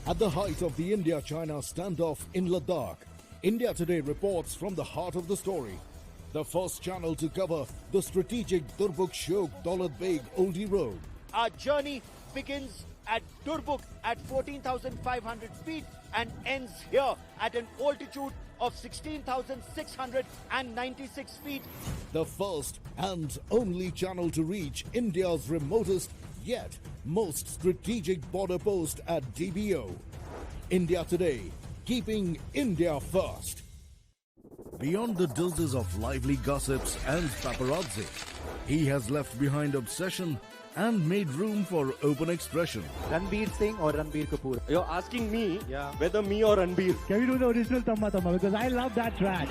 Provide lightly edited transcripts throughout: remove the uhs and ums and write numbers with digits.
At the height of the India-China standoff in Ladakh, India Today reports from the heart of the story. The first channel to cover the strategic Durbuk-Shok Daulat Beg Oldie Road. Our journey begins at Durbuk at 14,500 feet and ends here at an altitude of 16,696 feet. The first and only channel to reach India's remotest yet most strategic border post at DBO. India Today, keeping India first. Beyond the doses of lively gossips and paparazzi, he has left behind obsession and made room for open expression. Ranbir Singh or Ranbir Kapoor? You're asking me whether me or Ranbir. Can we do the original Tamma Tamma? Because I love that track.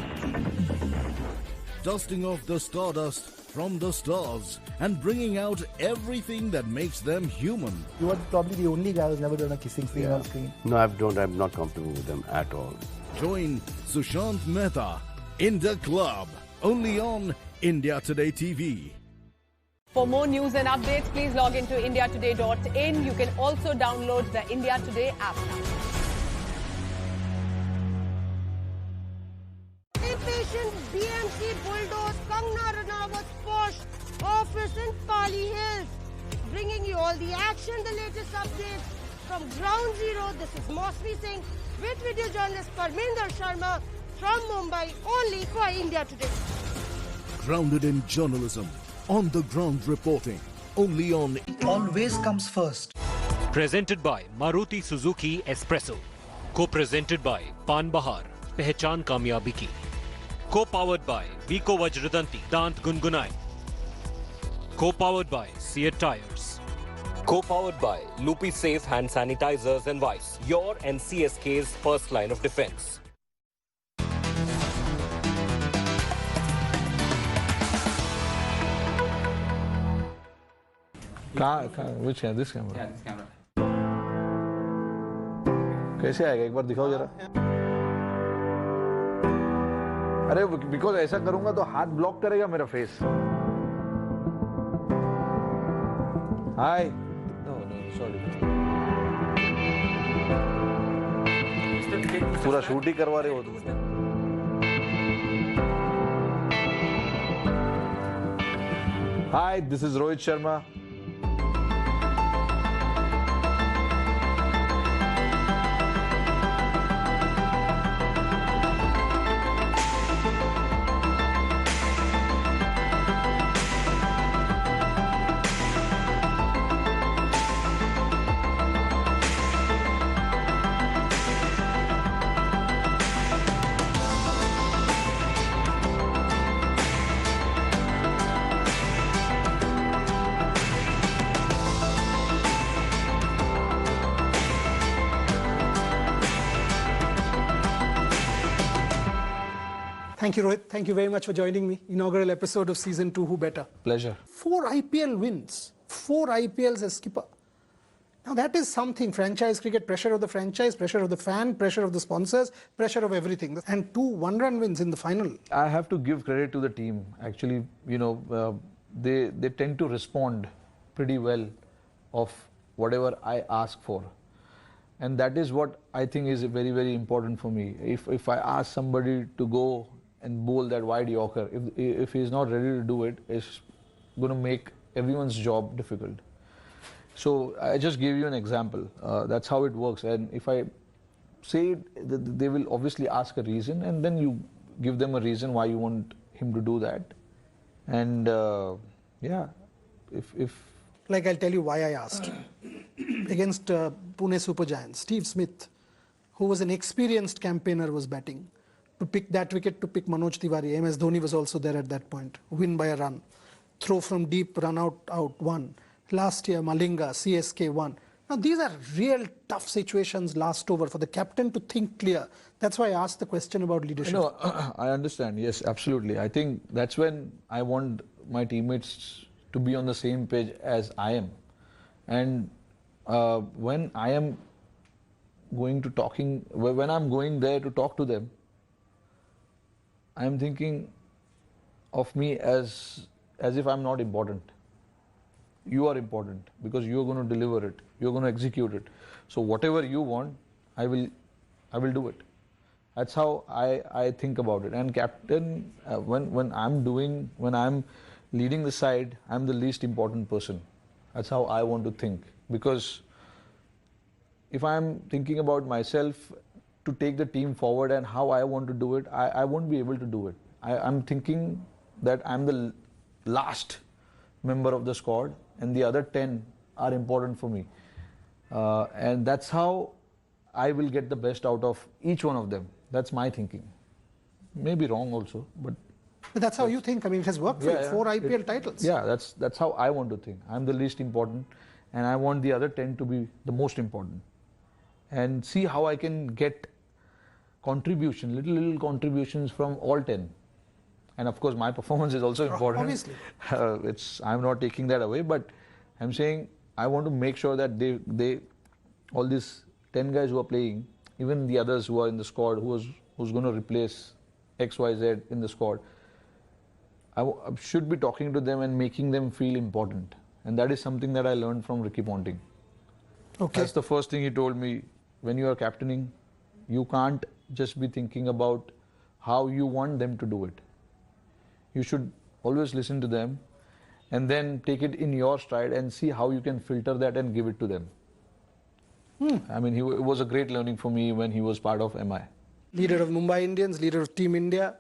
Dusting off the stardust from the stars and bringing out everything that makes them human. You are probably the only guy who's never done a kissing scene on screen. No, I'm not comfortable with them at all. Join Sushant Mehta in the club, only on India Today TV. For more news and updates, please log into indiatoday.in. You can also download the India Today app now. Impatient BMC bulldoze Kangna Ranawat's posh office in Pali Hills. Bringing you all the action, the latest updates from Ground Zero. This is Mosmi Singh with video journalist Parminder Sharma from Mumbai, only for India Today. Grounded in journalism, on the ground reporting, only on Always comes first. Presented by Maruti Suzuki Espresso. Co-presented by Pan Bahar, Pehchan Kamyabi Ki. Co-powered by Vico Vajradanti, Dant Gungunai. Co-powered by Seat Tires. Co-powered by Loopy Safe Hand Sanitizers and Wipes, your and CSK's first line of defense. Which camera? This camera? Yeah, this camera. कैसे आएगा एक बार दिखाओ जरा. अरे because ऐसा करूंगा तो हाथ ब्लॉक करेगा मेरा फेस. Hi. No, sorry. पूरा शूट ही करवा रहे हो तुम. Hi, this is Rohit Sharma. Thank you, Rohit. Thank you very much for joining me. Inaugural episode of season 2, Who Better? Pleasure. 4 IPL wins. 4 IPLs as skipper. Now that is something. Franchise cricket, pressure of the franchise, pressure of the fan, pressure of the sponsors, pressure of everything. And 2 one-run wins in the final. I have to give credit to the team. Actually, they tend to respond pretty well of whatever I ask for. And that is what I think is very, very important for me. If I ask somebody to go and bowl that wide Yorker, if he's not ready to do it, it's going to make everyone's job difficult. So I just gave you an example. That's how it works. And if I say it, they will obviously ask a reason, and then you give them a reason why you want him to do that. And if like, I'll tell you why I asked. Against Pune Super Giants, Steve Smith, who was an experienced campaigner, was batting. To pick that wicket, to pick Manoj Tiwari. MS Dhoni was also there at that point. Win by a run. Throw from deep, run out, one. Last year, Malinga, CSK won. Now, these are real tough situations last over for the captain to think clear. That's why I asked the question about leadership. No, I understand. Yes, absolutely. I think that's when I want my teammates to be on the same page as I am. And when I am going there to talk to them, I am thinking of me as if I'm not important. You are important because you're going to deliver it. You're going to execute it. So whatever you want, I will do it. That's how I think about it. And captain, when I'm leading the side, I'm the least important person. That's how I want to think. Because if I'm thinking about myself to take the team forward and how I want to do it, I won't be able to do it. I'm thinking that I'm the last member of the squad and the other 10 are important for me. And that's how I will get the best out of each one of them. That's my thinking. Maybe wrong also, but that's how you think. I mean, it has worked for you. 4 IPL titles. Yeah, that's how I want to think. I'm the least important and I want the other 10 to be the most important. And see how I can get contribution, little contributions from all 10. And of course, my performance is also important. Obviously. I'm not taking that away, but I'm saying I want to make sure that they all these 10 guys who are playing, even the others who are in the squad, who's going to replace X, Y, Z in the squad, I should be talking to them and making them feel important. And that is something that I learned from Ricky Ponting. Okay. That's the first thing he told me. When you are captaining, you can't just be thinking about how you want them to do it. You should always listen to them and then take it in your stride and see how you can filter that and give it to them. I mean, it was a great learning for me when he was part of MI. Leader of Mumbai Indians, leader of Team India,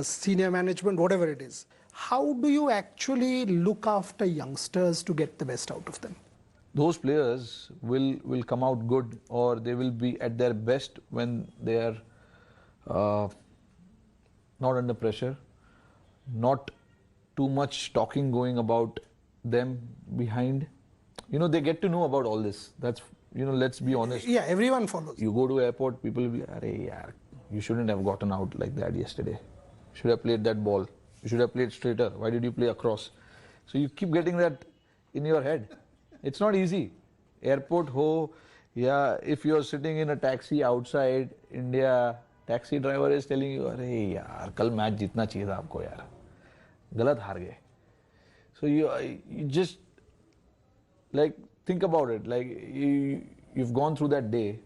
senior management, whatever it is. How do you actually look after youngsters to get the best out of them? Those players will come out good, or they will be at their best when they are not under pressure, not too much talking going about them behind. You know, they get to know about all this. That's, you know, let's be honest. Yeah, everyone follows. You go to airport, people will be, "Arey yaar, you shouldn't have gotten out like that yesterday. You should have played that ball. You should have played straighter. Why did you play across?" So you keep getting that in your head. It's not easy. Airport ho, yeah, if you're sitting in a taxi outside India, taxi driver is telling you, "Arey yaar, kal match jitna chahiye tha aapko yaar. Galat haar gaye." So you just, like, think about it. Like, you've gone through that day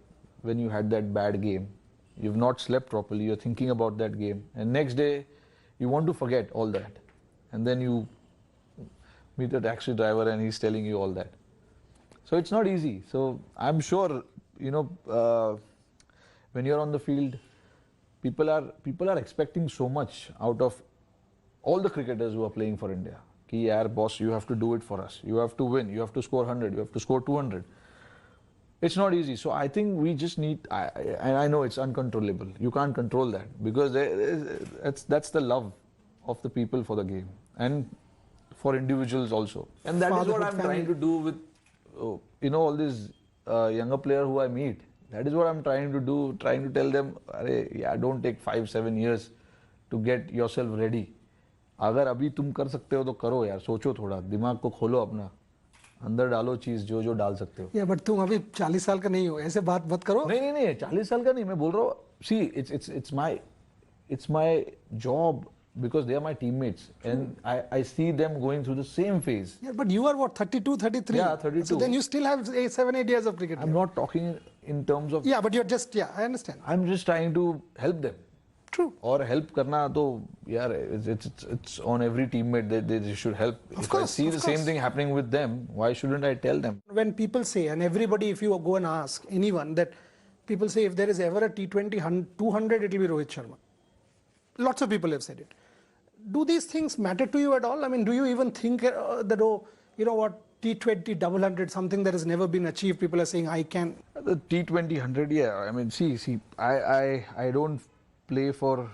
when you had that bad game. You've not slept properly. You're thinking about that game. And next day, you want to forget all that. And then you meet a taxi driver and he's telling you all that. So it's not easy. So I'm sure, you know, when you're on the field, people are expecting so much out of all the cricketers who are playing for India. Ki yaar, boss, you have to do it for us. You have to win. You have to score 100. You have to score 200. It's not easy. So I think we just need, and I know it's uncontrollable. You can't control that, because that's the love of the people for the game and for individuals also. And that is what I'm trying to do with, you know, all these younger players who I meet. That is what I'm trying to do, trying to tell them, yeah, don't take 5-7 years to get yourself ready. अगर अभी तुम कर सकते हो तो करो यार, सोचो थोड़ा, दिमाग को खोलो अपना, अंदर डालो चीज जो डाल सकते हो. Yeah, but तुम अभी 40 साल का नहीं हो, ऐसे बात मत करो. नहीं 40 साल का नहीं, मैं बोल रहा हूँ, see, it's my job, because they are my teammates and I see them going through the same phase. Yeah, but you are what, 32, 33? Yeah, 32. So then you still have 7-8 years of cricket. I'm not talking in terms of... Yeah, but you're just, yeah, I understand. I'm just trying to help them. True. Or help karna to, yeah, it's on every teammate that they should help. If I see the same thing happening with them, why shouldn't I tell them? When people say, and everybody, if you go and ask anyone, that people say if there is ever a T20 200, it will be Rohit Sharma. Lots of people have said it. Do these things matter to you at all? I mean, do you even think that, oh, you know what, T20 double 100, something that has never been achieved, people are saying, I can. The T20 100, yeah, I mean, see, I don't play for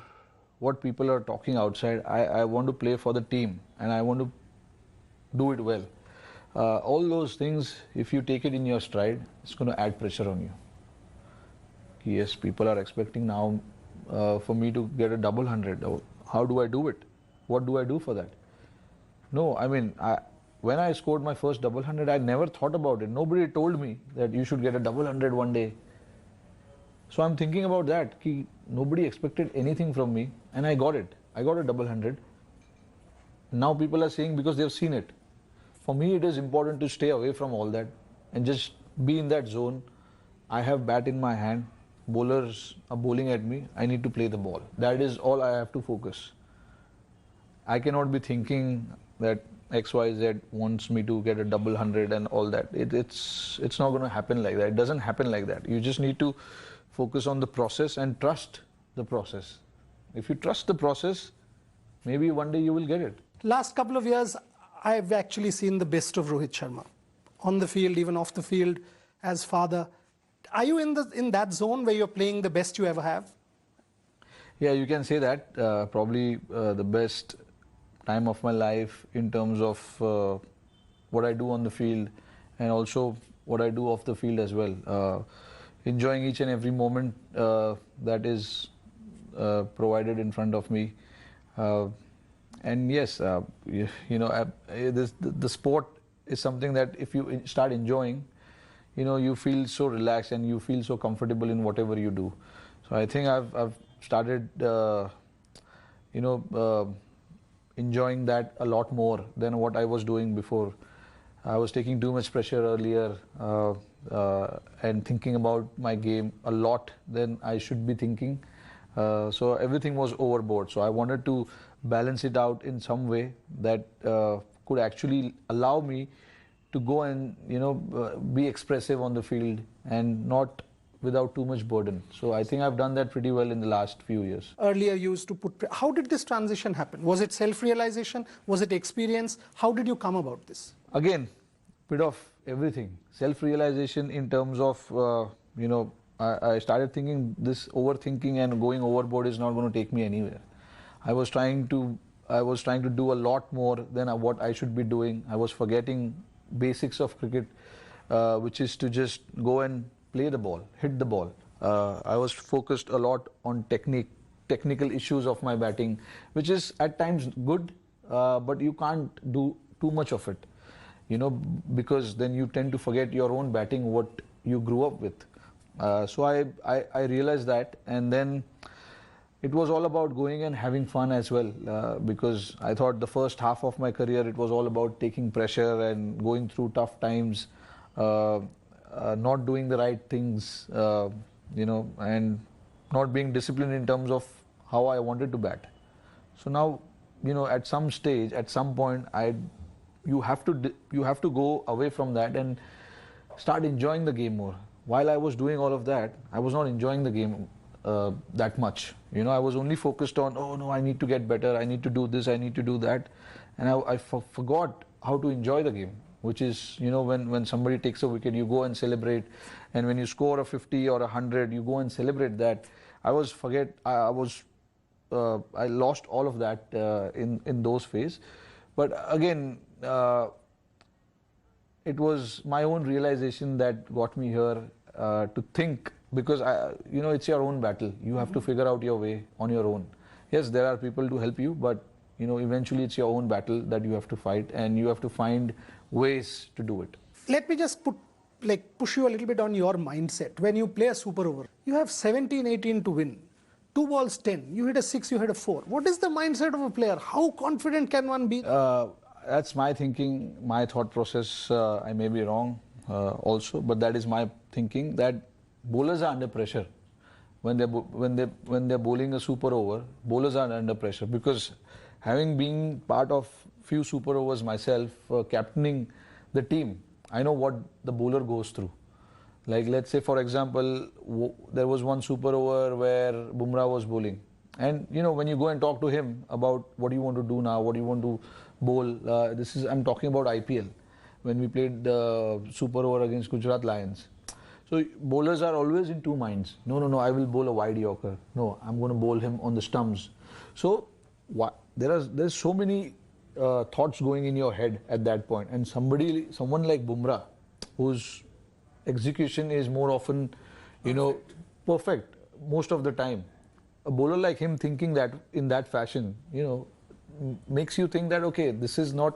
what people are talking outside. I want to play for the team and I want to do it well. All those things, if you take it in your stride, it's going to add pressure on you. Yes, people are expecting now for me to get a double 100. How do I do it? What do I do for that? No, I mean, when I scored my first double 100, I never thought about it. Nobody told me that you should get a double 100 one day. So I'm thinking about that. Nobody expected anything from me and I got it. I got a double 100. Now people are saying because they've seen it. For me, it is important to stay away from all that and just be in that zone. I have bat in my hand. Bowlers are bowling at me. I need to play the ball. That is all I have to focus. I cannot be thinking that XYZ wants me to get a double 100 and all that. It's not going to happen like that. It doesn't happen like that. You just need to focus on the process and trust the process. If you trust the process, maybe one day you will get it. Last couple of years, I've actually seen the best of Rohit Sharma. On the field, even off the field, as father. Are you in that zone where you're playing the best you ever have? Yeah, you can say that. Probably the best time of my life in terms of what I do on the field and also what I do off the field as well. Enjoying each and every moment that is provided in front of me. And yes, the sport is something that if you start enjoying, you feel so relaxed and you feel so comfortable in whatever you do. So I think I've started, enjoying that a lot more than what I was doing before. I was taking too much pressure earlier and thinking about my game a lot than I should be thinking. So everything was overboard. So I wanted to balance it out in some way that could actually allow me to go and be expressive on the field and not without too much burden. So I think I've done that pretty well in the last few years. Earlier you used to put... How did this transition happen? Was it self-realization? Was it experience? How did you come about this? Again, bit of everything. Self-realization in terms of, I started thinking this overthinking and going overboard is not going to take me anywhere. I was trying to do a lot more than what I should be doing. I was forgetting basics of cricket, which is to just go and play the ball, hit the ball. I was focused a lot on technical issues of my batting, which is at times good, but you can't do too much of it, because then you tend to forget your own batting, what you grew up with. So I realized that, and then it was all about going and having fun as well, because I thought the first half of my career, it was all about taking pressure and going through tough times, not doing the right things, and not being disciplined in terms of how I wanted to bat. So now, at some stage, at some point, you have to go away from that and start enjoying the game more. While I was doing all of that, I was not enjoying the game that much. I was only focused on, oh no, I need to get better, I need to do this, I need to do that. And I forgot how to enjoy the game, which is, when somebody takes a wicket, you go and celebrate. And when you score a 50 or 100, you go and celebrate that. I lost all of that in those phases. But again, it was my own realization that got me here to think, because it's your own battle. You have to figure out your way on your own. Yes, there are people to help you, but eventually it's your own battle that you have to fight, and you have to find ways to do it. Let me just push you a little bit on your mindset. When you play a super over, you have 17, 18 to win. 2 balls, 10. You hit a 6, you hit a 4. What is the mindset of a player? How confident can one be? That's my thinking, my thought process. I may be wrong also, but that is my thinking, that bowlers are under pressure. When they're bowling a super over, bowlers are under pressure, because having been part of few super overs myself, captaining the team, I know what the bowler goes through. Like, let's say, for example, there was one super over where Bumrah was bowling. And, when you go and talk to him about what you want to do now, what you want to bowl, I'm talking about IPL, when we played the super over against Gujarat Lions. So bowlers are always in two minds. No, I will bowl a wide Yorker. No, I'm going to bowl him on the stumps. So there's so many thoughts going in your head at that point. And someone like Bumrah, whose execution is more often, perfect most of the time. A bowler like him thinking that in that fashion, makes you think that, okay, this is not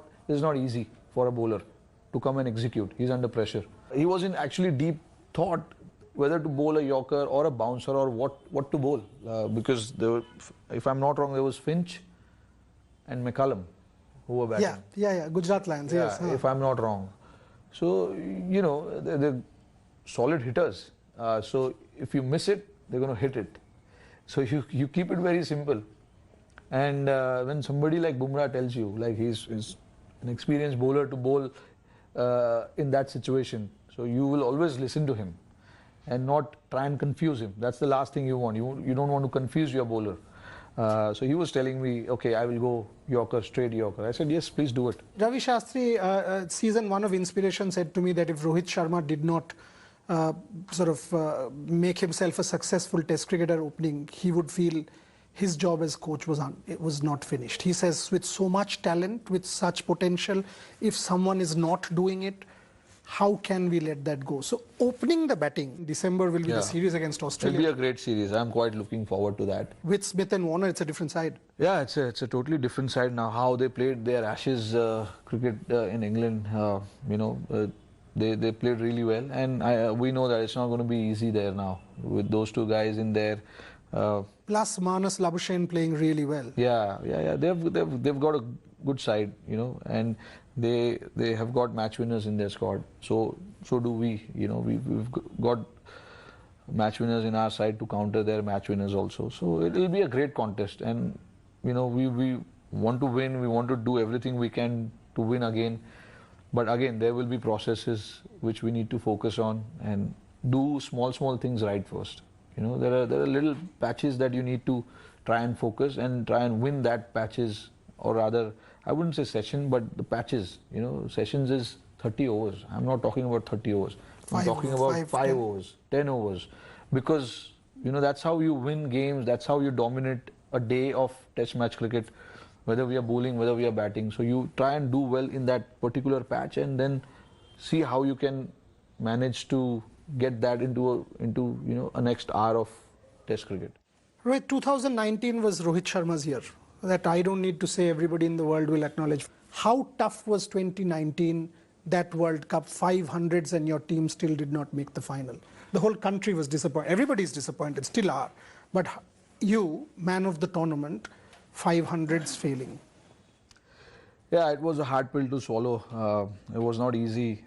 easy for a bowler to come and execute. He's under pressure. He was in actually deep thought whether to bowl a Yorker or a bouncer or what to bowl, because if I'm not wrong, there was Finch and McCullum who were batting. Yeah, Gujarat Lions, yes. If I'm not wrong. So, solid hitters. So if you miss it, they're going to hit it. So you keep it very simple. And when somebody like Bumrah tells you, like he's an experienced bowler to bowl in that situation, so you will always listen to him and not try and confuse him. That's the last thing you want. You don't want to confuse your bowler. So he was telling me, okay, I will go Yorker, straight Yorker. I said, yes, please do it. Ravi Shastri, season 1 of Inspiration, said to me that if Rohit Sharma did not make himself a successful test cricketer opening, he would feel his job as coach was not finished. He says with so much talent, with such potential, if someone is not doing it, how can we let that go? So opening the batting, December will be the series against Australia. It'll be a great series. I'm quite looking forward to that. With Smith and Warner, it's a different side. Yeah, it's a totally different side now. How they played their Ashes cricket in England, they played really well, and we know that it's not going to be easy there now with those two guys in there. Plus Manas Labuschagne playing really well. Yeah. They've got a good side, and they have got match winners in their squad. So do we. We've got match winners in our side to counter their match winners also. So it will be a great contest, and we want to win. We want to do everything we can to win again. But again, there will be processes which we need to focus on and do small things right first. There are little patches that you need to try and focus and try and win that patches, or rather, I wouldn't say session, but the patches. Sessions is 30 overs. I'm not talking about 30 overs. I'm talking about 5 overs, 10 overs. Because, that's how you win games. That's how you dominate a day of test match cricket, whether we are bowling, whether we are batting. So you try and do well in that particular patch and then see how you can manage to get that into a next hour of test cricket. Rohit, 2019 was Rohit Sharma's year. That I don't need to say, everybody in the world will acknowledge. How tough was 2019, that World Cup, 500s, and your team still did not make the final? The whole country was disappointed. Everybody's disappointed, still are. But you, man of the tournament, 500s failing. Yeah, it was a hard pill to swallow. It was not easy.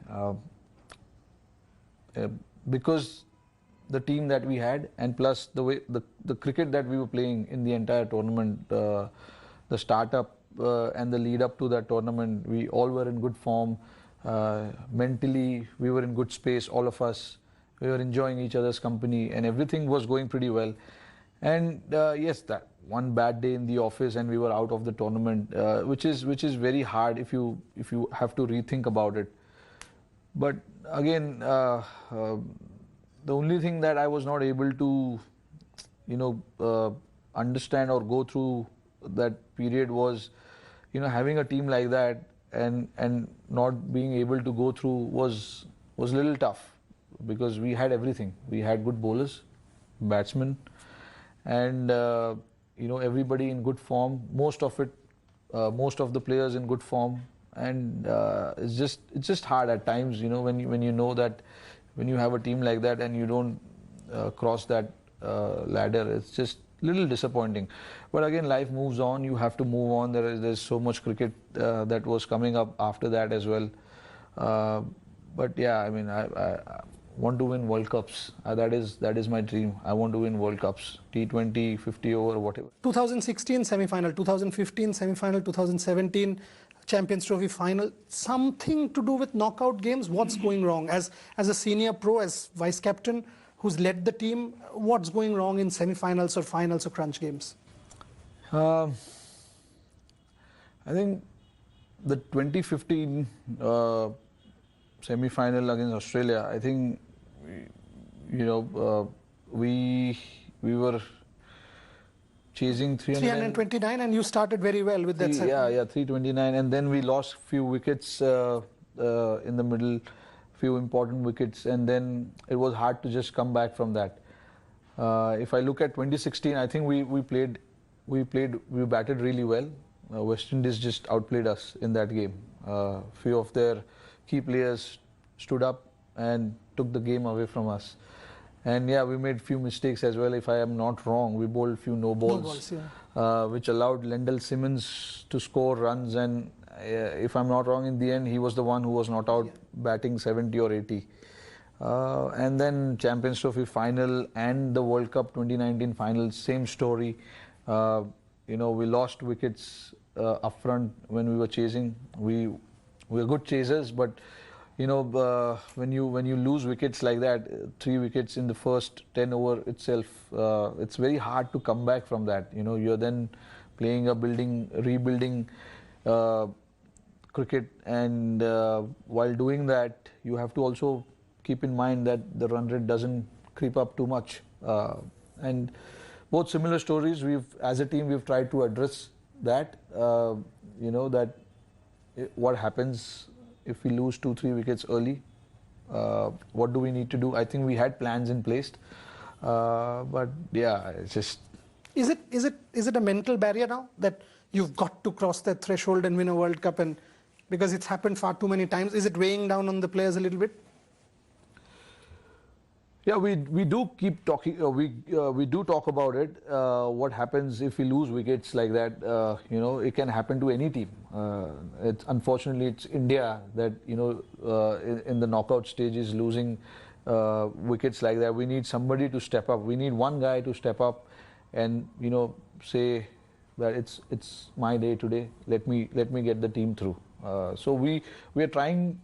Because the team that we had, and plus the way the cricket that we were playing in the entire tournament, the startup and the lead up to that tournament, we all were in good form. Mentally, we were in good space, all of us. We were enjoying each other's company, and everything was going pretty well. And yes, that one bad day in the office and we were out of the tournament, which is very hard if you have to rethink about it. But again, the only thing that I was not able to, understand or go through that period was, having a team like that and not being able to go through was a little tough, because we had everything. We had good bowlers, batsmen, and everybody in good form. Most of the players in good form. And it's just hard at times, when you know that when you have a team like that and you don't cross that ladder, it's just a little disappointing. But again, life moves on. You have to move on. There's so much cricket that was coming up after that as well. But yeah, I mean, I want to win World Cups. That is my dream. I want to win World Cups, T20, 50 over, whatever. 2016 semi-final, 2015 semi-final, 2017 Champions Trophy final. Something to do with knockout games? What's going wrong? As a senior pro, as vice captain who's led the team, what's going wrong in semi-finals or finals or crunch games? I think the 2015 semi-final against Australia, I think, we were chasing 329, and you started very well with that. 329, and then we lost few wickets in the middle, few important wickets, and then it was hard to just come back from that. If I look at 2016, I think we batted really well. West Indies just outplayed us in that game. Few of their key players stood up and took the game away from us. And yeah, we made few mistakes as well. If I am not wrong, we bowled few no balls, which allowed Lendl Simmons to score runs. And if I'm not wrong, in the end, he was the one who was not out batting 70 or 80. And then Champions Trophy final and the World Cup 2019 final, same story. You know, we lost wickets up front when we were chasing. We were good chasers, but you know, when you lose wickets like that, 3 wickets in the first 10 over itself, it's very hard to come back from that. You know, you're then playing a rebuilding cricket, and while doing that, you have to also keep in mind that the run rate doesn't creep up too much. And both similar stories. As a team, we've tried to address that. You know, that what happens if we lose 2-3 wickets early. What do we need to do? I think we had plans in place, but yeah, it's just. Is it a mental barrier now that you've got to cross that threshold and win a World Cup, and because it's happened far too many times, is it weighing down on the players a little bit? Yeah, we do keep talking. We do talk about it. What happens if we lose wickets like that? You know, it can happen to any team. Unfortunately, it's India that, you know, in the knockout stages losing wickets like that. We need somebody to step up. We need one guy to step up and, you know, say that it's my day today. Let me get the team through. So we are trying.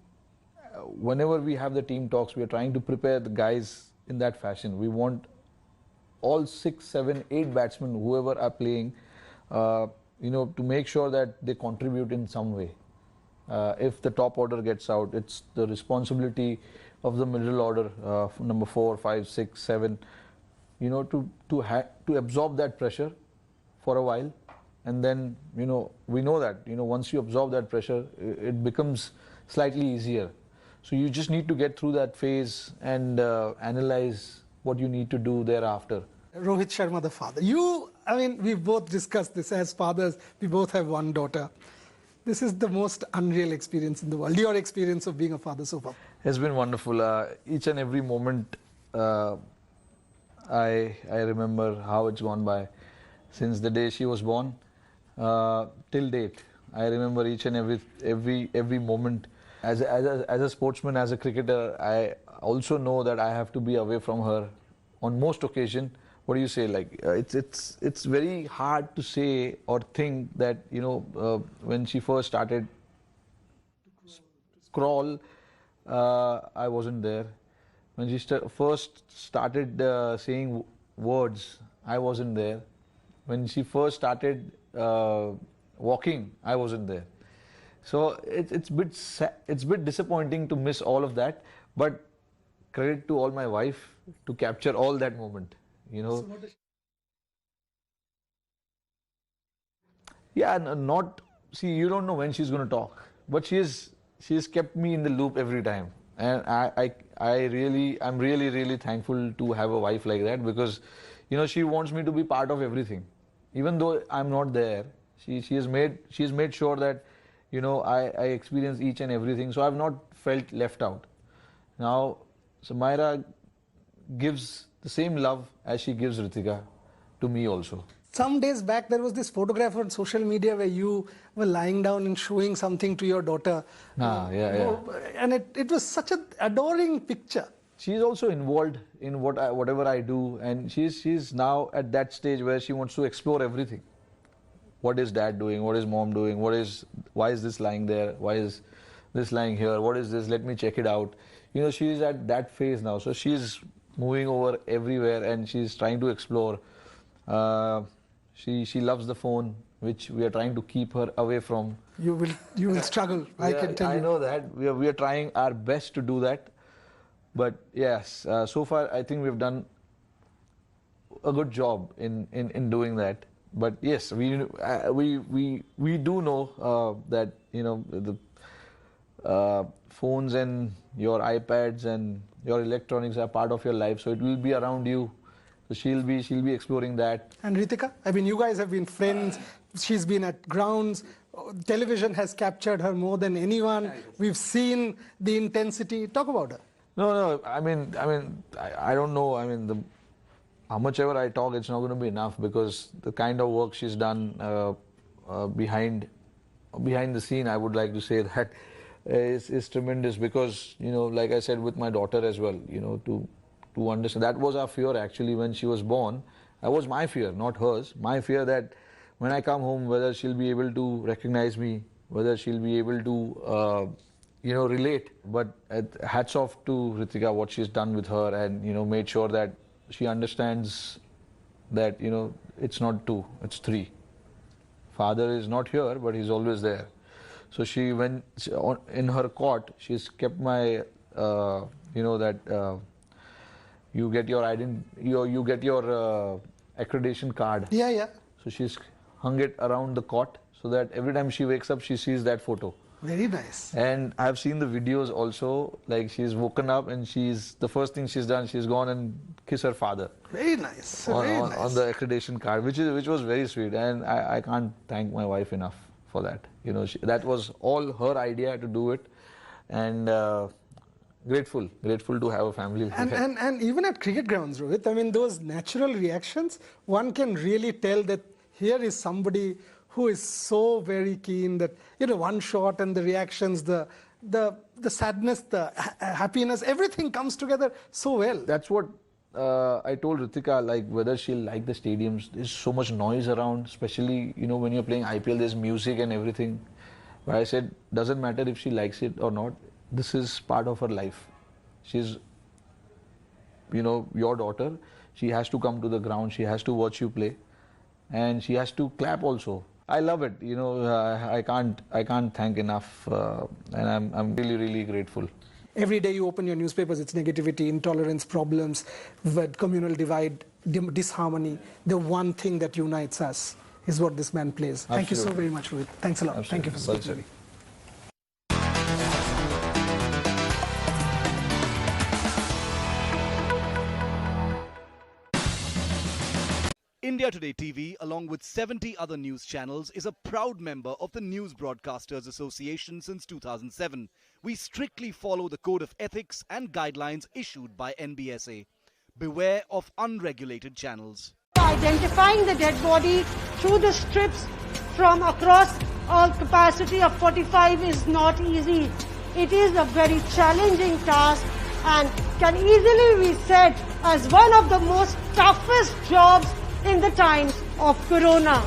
Whenever we have the team talks, we are trying to prepare the guys in that fashion. We want all 6, 7, 8 batsmen, whoever are playing, you know, to make sure that they contribute in some way. If the top order gets out, it's the responsibility of the middle order, number 4, 5, 6, 7, you know, to absorb that pressure for a while, and then, you know, we know that, you know, once you absorb that pressure, it becomes slightly easier. So you just need to get through that phase and analyze what you need to do thereafter. Rohit Sharma, the father. I mean, we've both discussed this as fathers. We both have one daughter. This is the most unreal experience in the world. Your experience of being a father so far? It's been wonderful. Each and every moment, I remember how it's gone by. Since the day she was born till date, I remember each and every moment. As a sportsman, as a cricketer, I also know that I have to be away from her on most occasions. What do you say? Like it's very hard to say or think that, you know, when she first started crawl, I wasn't there. When she first started saying words, I wasn't there. When she first started walking, I wasn't there. So it's a bit disappointing to miss all of that, but credit to all my wife to capture all that moment, you know. Yeah, see, you don't know when she's going to talk, but she's kept me in the loop every time, and I'm really thankful to have a wife like that, because, you know, she wants me to be part of everything, even though I'm not there. She has made sure that, you know, I experience each and everything, so I've not felt left out. Now, Samaira gives the same love as she gives Ritika to me also. Some days back, there was this photograph on social media where you were lying down and showing something to your daughter. Yeah. And it was such an adoring picture. She's also involved in whatever I do, and she's now at that stage where she wants to explore everything. What is dad doing? What is mom doing? Why is this lying there? Why is this lying here? What is this? Let me check it out. You know, she's at that phase now. So she's moving over everywhere and she's trying to explore. She loves the phone, which we are trying to keep her away from. You will struggle, I can tell you. I know that. We are trying our best to do that. But yes, so far I think we've done a good job in doing that. But yes, we do know that, you know, the phones and your iPads and your electronics are part of your life, so it will be around you. So she'll be exploring that. And Ritika, I mean, you guys have been friends. She's been at grounds. Television has captured her more than anyone. We've seen the intensity. Talk about her. No. I mean, I don't know. I mean, how much ever I talk, it's not going to be enough, because the kind of work she's done behind the scene, I would like to say that is tremendous because, you know, like I said with my daughter as well, you know, to understand. That was our fear actually when she was born. That was my fear, not hers. My fear that when I come home, whether she'll be able to recognize me, whether she'll be able to, you know, relate. But hats off to Ritika, what she's done with her and, you know, made sure that she understands that, you know, it's not 2, it's 3. Father is not here, but he's always there. So she, in her cot, she's kept my, you know, that you get your you get your accreditation card. Yeah, yeah. So she's hung it around the cot so that every time she wakes up, she sees that photo. Very nice. And I've seen the videos also, like she's woken up and the first thing she's done, she's gone and kissed her father. Very nice. On the accreditation card, which was very sweet. And I can't thank my wife enough for that. You know, that was all her idea to do it. And grateful to have a family. And even at cricket grounds, Rohit, I mean, those natural reactions, one can really tell that here is somebody who is so very keen that, you know, one shot and the reactions, the sadness, the happiness, everything comes together so well. That's what I told Ritika, like whether she'll like the stadiums. There's so much noise around, especially, you know, when you're playing IPL, there's music and everything. But I said, doesn't matter if she likes it or not. This is part of her life. She's, you know, your daughter. She has to come to the ground. She has to watch you play. And she has to clap also. I love it. You know, I can't thank enough. And I'm really, really grateful. Every day you open your newspapers, it's negativity, intolerance, problems, communal divide, disharmony. The one thing that unites us is what this man plays. Absolutely. Thank you so very much, Rohit. Thanks a lot. Absolutely. Thank you for speaking to me. India Today TV, along with 70 other news channels, is a proud member of the News Broadcasters Association since 2007. We strictly follow the code of ethics and guidelines issued by NBSA. Beware of unregulated channels. Identifying the dead body through the strips from across a capacity of 45 is not easy. It is a very challenging task and can easily be said as one of the most toughest jobs in the times of Corona.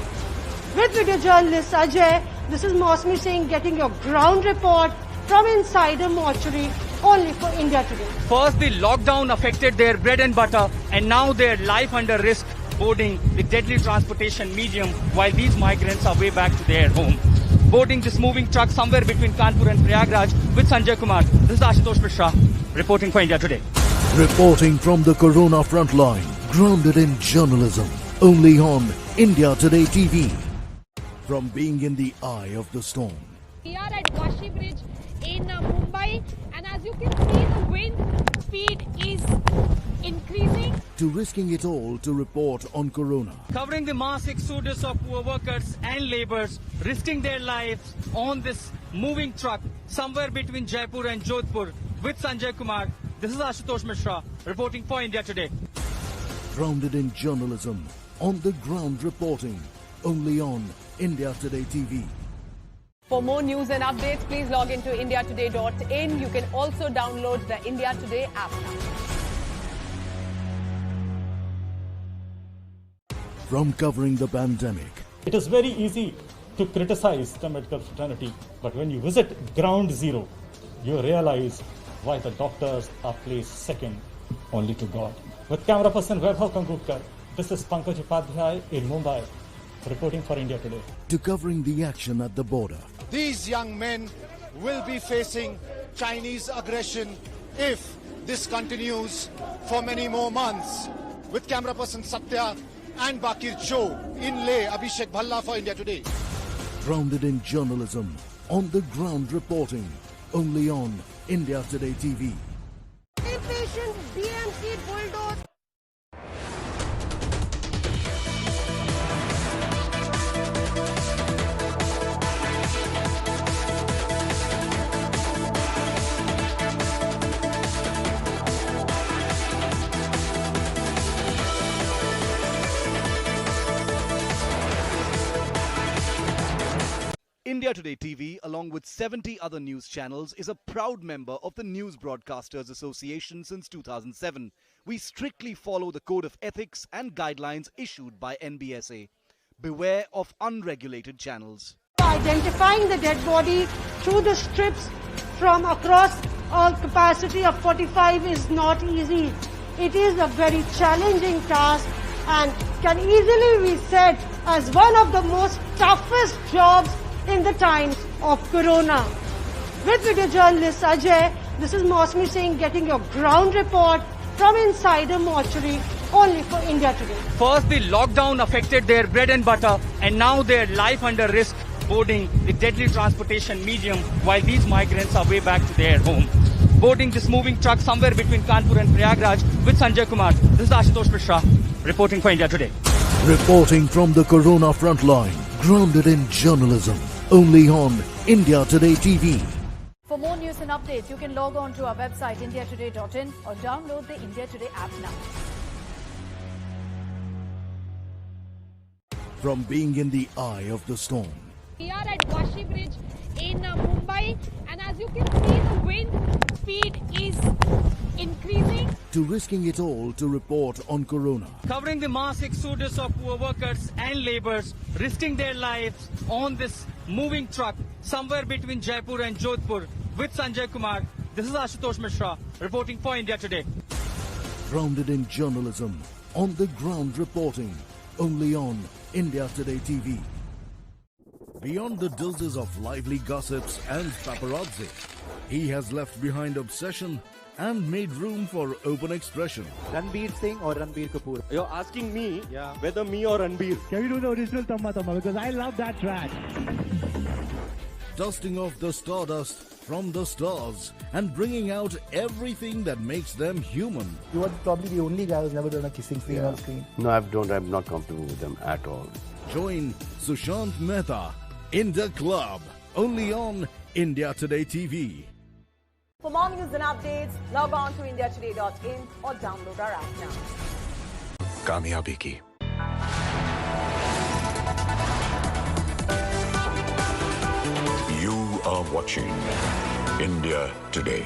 With video journalist Ajay, this is Mosmi Singh getting your ground report from inside a mortuary only for India Today. First, the lockdown affected their bread and butter, and now their life under risk boarding the deadly transportation medium while these migrants are way back to their home. Boarding this moving truck somewhere between Kanpur and Prayagraj with Sanjay Kumar. This is Ashutosh Mishra reporting for India Today. Reporting from the Corona front line, grounded in journalism, only on India Today TV. From being in the eye of the storm. We are at Vashi Bridge in Mumbai, and as you can see, the wind speed is increasing. To risking it all to report on Corona. Covering the mass exodus of poor workers and laborers, risking their lives on this moving truck somewhere between Jaipur and Jodhpur with Sanjay Kumar. This is Ashutosh Mishra reporting for India Today. Grounded in journalism, on the ground reporting, only on India Today TV. For more news and updates, please log into indiatoday.in. You can also download the India Today app now. From covering the pandemic. It is very easy to criticize the medical fraternity, but when you visit ground zero, you realize why the doctors are placed second only to God. With camera person Vaibhav Kangutkar, this is Pankaj Upadhyay in Mumbai, reporting for India Today. To covering the action at the border. These young men will be facing Chinese aggression if this continues for many more months. With camera person Satya and Bakir Cho in Leh, Abhishek Bhalla for India Today. Grounded in journalism, on the ground reporting, only on India Today TV. Impatient BMC bulldoze. India India Today TV, along with 70 other news channels, is a proud member of the News Broadcasters Association since 2007. We strictly follow the code of ethics and guidelines issued by NBSA. Beware of unregulated channels. Identifying the dead body through the strips from across a capacity of 45 is not easy. It is a very challenging task and can easily be said as one of the most toughest jobs in the times of Corona. With video journalist Ajay, this is Mosmi Singh getting your ground report from inside a mortuary only for India Today. First, the lockdown affected their bread and butter, and now their life under risk boarding the deadly transportation medium while these migrants are way back to their home. Boarding this moving truck somewhere between Kanpur and Prayagraj with Sanjay Kumar. This is Ashutosh Mishra reporting for India Today. Reporting from the Corona front line, grounded in journalism, only on India Today TV. For more news and updates, you can log on to our website indiatoday.in or download the India Today app now. From being in the eye of the storm, We are at Washi Bridge in Mumbai, and as you can see, the wind speed is increasing. to risking it all to report on Corona. Covering the mass exodus of poor workers and labourers, risking their lives on this moving truck somewhere between Jaipur and Jodhpur with Sanjay Kumar. This is Ashutosh Mishra reporting for India Today. Grounded in journalism, on the ground reporting, only on India Today TV. Beyond the doses of lively gossips and paparazzi, he has left behind obsession and made room for open expression. Ranbir Singh or Ranbir Kapoor? You're asking me whether me or Ranbir. Can we do the original Tamma Tamma? Because I love that track. Dusting off the stardust from the stars and bringing out everything that makes them human. You are probably the only guy who's never done a kissing scene on screen. No, I'm not comfortable with them at all. Join Sushant Mehta in the club, only on India Today TV. For more news and updates, log on to indiatoday.in or download our app now. कामयाबी की You are watching India Today.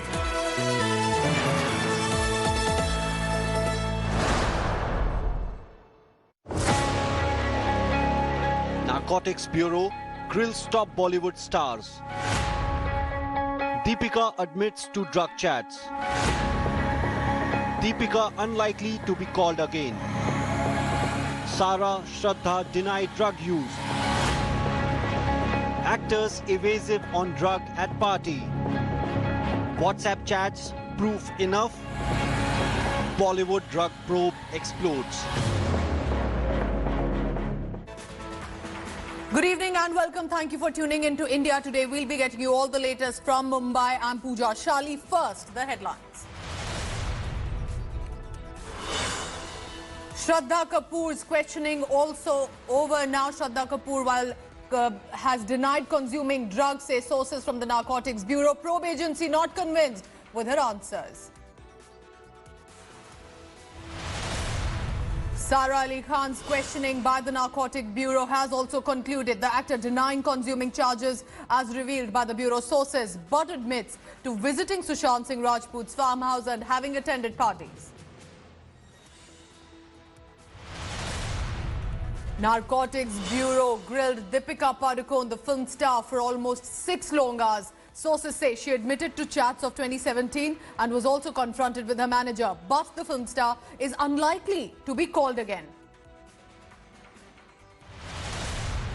Narcotics Bureau grills top Bollywood stars. Deepika admits to drug chats. Deepika unlikely to be called again. Sara Shraddha denied drug use. Actors evasive on drug at party. WhatsApp chats proof enough. Bollywood drug probe explodes. Good evening and welcome. Thank you for tuning in to India Today. We'll be getting you all the latest from Mumbai. I'm Pooja Shali. First, the headlines. Shraddha Kapoor's questioning also over now. Shraddha Kapoor, while has denied consuming drugs, say sources from the Narcotics Bureau. Probe agency not convinced with her answers. Sara Ali Khan's questioning by the Narcotic Bureau has also concluded. The actor denying consuming charges as revealed by the Bureau sources, but admits to visiting Sushant Singh Rajput's farmhouse and having attended parties. Narcotics Bureau grilled Deepika Padukone, the film star, for almost 6 long hours. Sources say she admitted to chats of 2017 and was also confronted with her manager. But the film star is unlikely to be called again.